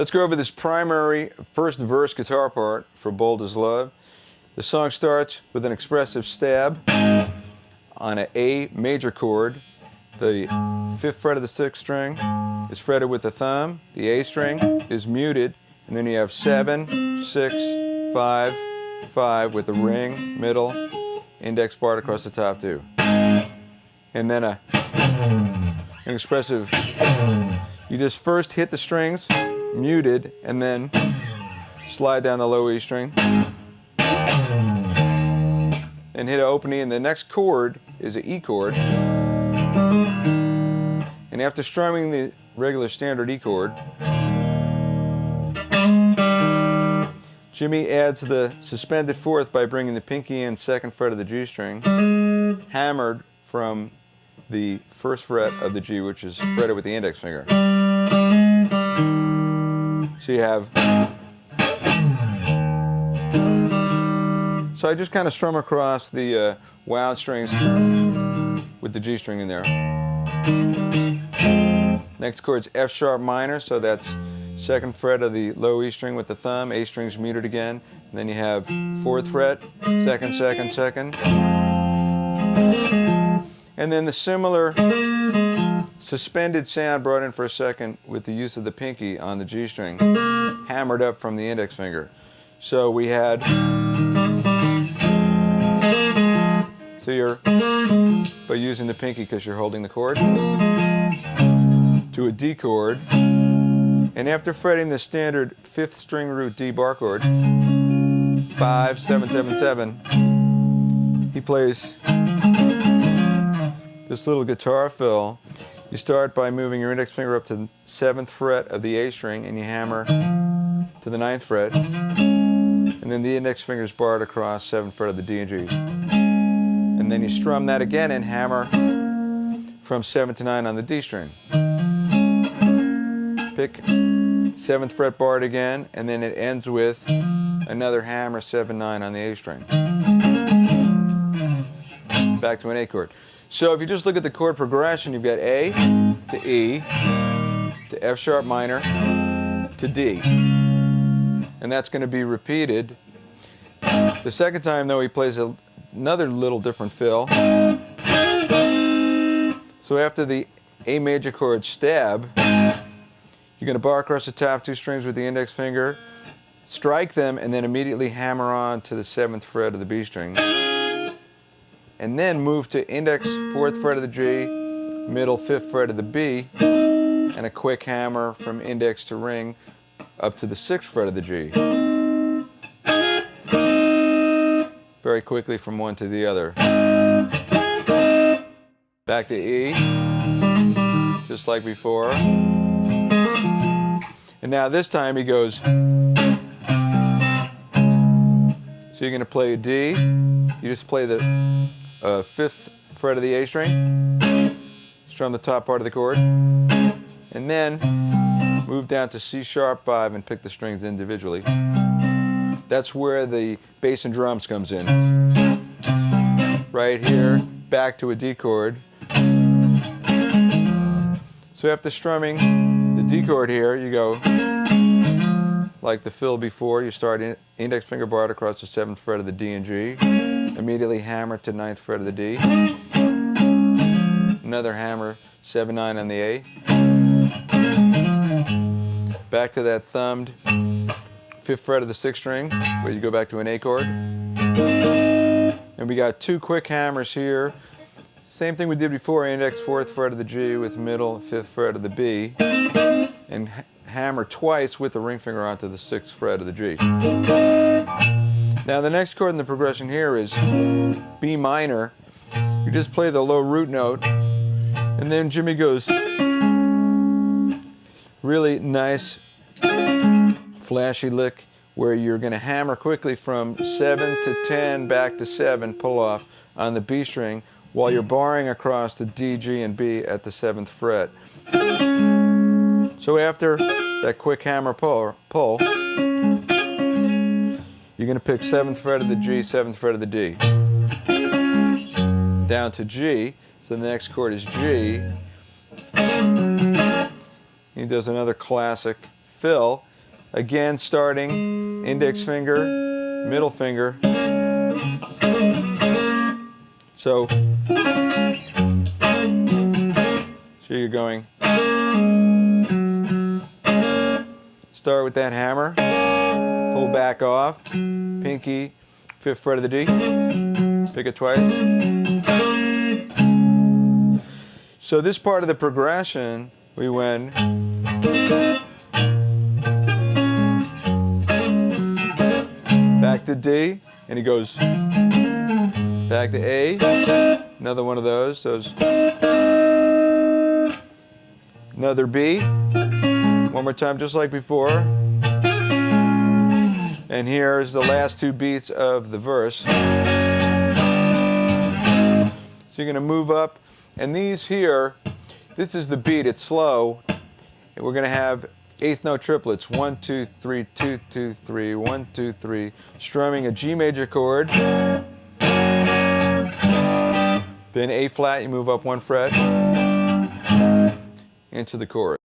Let's go over this primary first verse guitar part for Bold as Love. The song starts with an expressive stab on an A major chord. The 5th fret of the 6th string is fretted with the thumb. The A string is muted, and then you have 7, 6, 5, 5 with the ring, middle, index barred across the top too. And then an expressive, you just first hit the strings, muted, and then slide down the low E string and hit an open E, and the next chord is an E chord. And after strumming the regular standard E chord, Jimi adds the suspended 4th by bringing the pinky in 2nd fret of the G string, hammered from the 1st fret of the G, which is fretted with the index finger. So you have, so I just kind of strum across the wound strings with the G string in there. Next chord's F sharp minor, so that's 2nd fret of the low E string with the thumb, A string's muted again, and then you have 4th fret, 2nd, 2nd, 2nd, and then the similar suspended sound brought in for a second with the use of the pinky on the G string, hammered up from the index finger. So we had, so you're, by using the pinky because you're holding the chord, to a D chord, and after fretting the standard 5th string root D bar chord, 5, 7, 7, 7, he plays this little guitar fill. You start by moving your index finger up to the 7th fret of the A string, and you hammer to the 9th fret, and then the index finger is barred across 7th fret of the D and G. And then you strum that again and hammer from 7 to 9 on the D string. Pick 7th fret barred again, and then it ends with another hammer 7, 9 on the A string. Back to an A chord. So if you just look at the chord progression, you've got A to E to F sharp minor to D. And that's going to be repeated. The second time, though, he plays another little different fill. So after the A major chord stab, you're going to bar across the top 2 strings with the index finger, strike them, and then immediately hammer on to the 7th fret of the B string. And then move to index 4th fret of the G, middle 5th fret of the B, and a quick hammer from index to ring up to the 6th fret of the G. Very quickly from one to the other. Back to E, just like before. And now this time he goes, so you're going to play a D, you just play the 5th fret of the A string, strum the top part of the chord, and then move down to C sharp 5 and pick the strings individually. That's where the bass and drums comes in. Right here, back to a D chord. So after strumming the D chord here, you go like the fill before. You start index finger barred across the 7th fret of the D and G. Immediately hammer to 9th fret of the D. Another hammer, 7, 9 on the A. Back to that thumbed 5th fret of the 6th string, where you go back to an A chord. And we got 2 quick hammers here. Same thing we did before, index 4th fret of the G with middle 5th fret of the B. And hammer twice with the ring finger onto the 6th fret of the G. Now the next chord in the progression here is B minor. You just play the low root note, and then Jimi goes really nice flashy lick where you're going to hammer quickly from 7 to 10 back to 7, pull off on the B string while you're barring across the D, G, and B at the 7th fret. So after that quick hammer pull, you're going to pick 7th fret of the G, 7th fret of the D. Down to G, so the next chord is G. He does another classic fill, Again, starting index finger, middle finger. So you're going, start with that hammer, pull back off, pinky, 5th fret of the D, pick it twice. So this part of the progression, we went back to D, and he goes back to A, another one of those, another B, one more time just like before, and here's the last 2 beats of the verse. So you're going to move up, and these here, this is the beat, it's slow, and we're going to have 8th note triplets, 1, 2, 3, 2, 2, 3, 1, 2, 3, strumming a G major chord, then A flat, you move up 1 fret into the chorus.